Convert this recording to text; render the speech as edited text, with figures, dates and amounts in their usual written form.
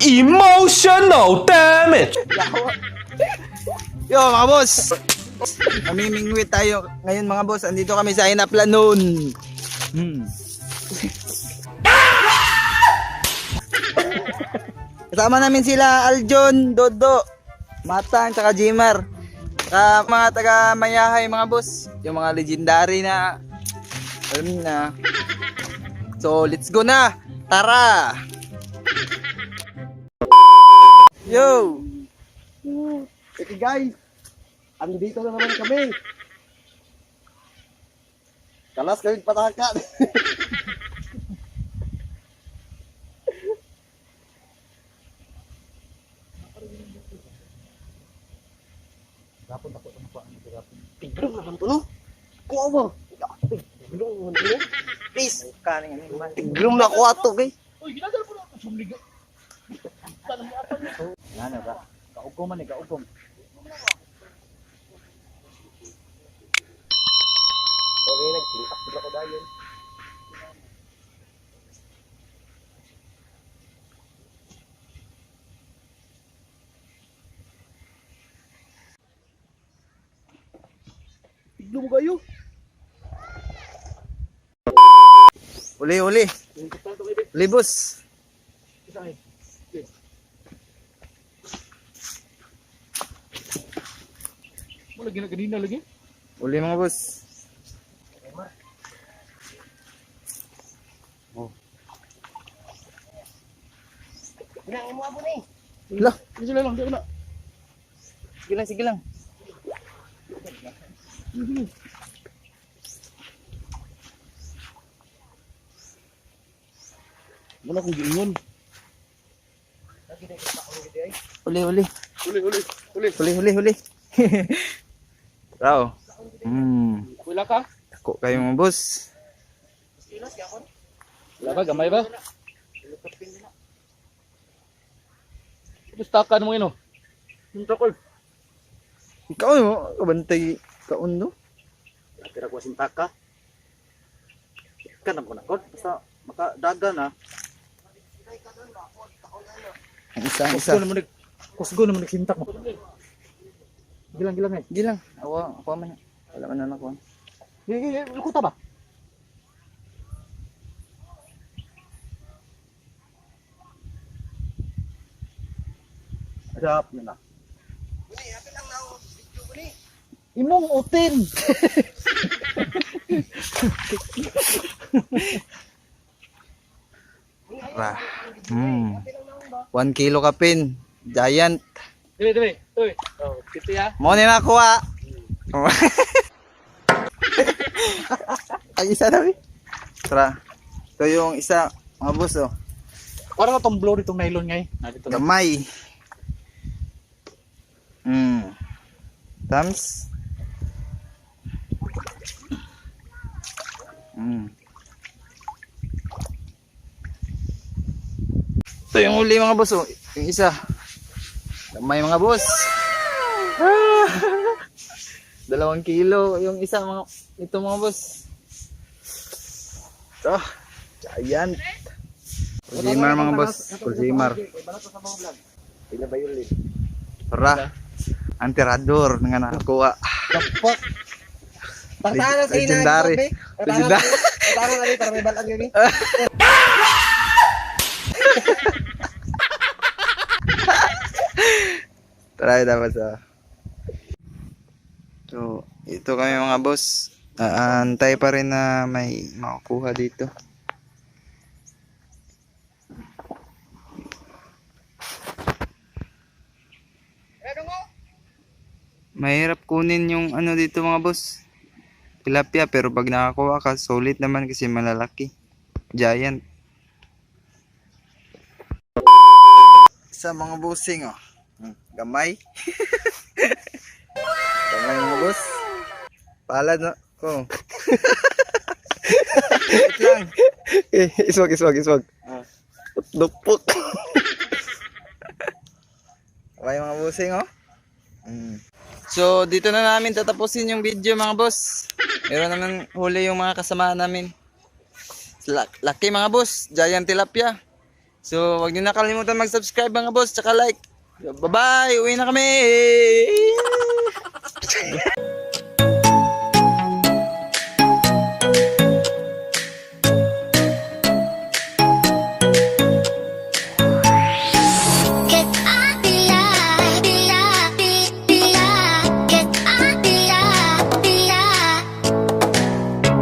Emotional damage! Yo mga boss, mamimingwit tayo ngayon mga boss. Andito kami sa Inaplanon. Kasama namin sila Aljon, Dodo, Matang, tsaka Jimar. Tsaka mga taga Mayahay mga boss. Yung mga legendary na, alam niyo na. So let's go na, tara. Yo. Okay guys, andito na naman kami. Kalas kami patakan. Rapon ako ng paan ko rapon. Tigrum naman to no. Ko ba? Tigrum naman to. Please, kaning ani man. Tigrum na ko ato kay. Oy, ginadal po na sumliga. Ano ba? Kaugong man ni kaugong. Okay, nagsilak sila ko dayon. Tignan mo kayo. Uli. Uli, boss. Mo lagi na kanina lagi. Uli mga boss. Oh. Ginang mo abo ni. Lah, sila lang, di ko na. Sige lang. Wala kong giingon. Uli. Uli. Raw. Wala ka? Tako kayo mga boss. Wala ba? Gamay ba? Gustakan mo ino. Hinta ko. Ikaw mo, kabantay kaon no? Tira ko sintaka. Kanam ko na kon basta makadaga na. Ang isa. Kusgo naman nagsintak mo. Gilang eh. Gilang. Awa man. Wala man na ako. Lukuta ba? Adap na. Imong utin. Ra. 1 kilo kapin. Giant. Dili. Uy. Oh, kiti ha. Mo ni nakuha. Ay isa daw. Tara. Ito yung isa, mga boss oh. Para na tong blow ditong nylon ngay. Dito na. Gamay. Tams. Ito yung uli mga boss oh. Yung isa. Gamay mga boss. 2 kilo yung isa mga ito mga boss. Ito. Giant. Kuljimar mga boss. Kuljimar. Pila ba yun? Tara. Antirador nga nakakuha. Dapat. Patana sa Legendary. Legendary. Patana na rin para may balag yun. Try dapat sa. So, ito kami mga boss. Antay pa rin na may makukuha dito. Mahirap kunin yung ano dito mga boss. Tilapia, pero pag nakakuha ka, solid naman kasi malalaki. Giant. Sa mga bossing oh. Gamay. Gamay mga boss. Palad na ko. Wait lang. Iswag. Dupok. Gamay mga bossing oh. So dito na namin tatapusin yung video mga boss. Meron naman huli yung mga kasama namin. Laki mga boss, giant tilapia. So, wag niyo na kalimutan mag-subscribe mga boss, tsaka like. Bye-bye! Uwi na kami!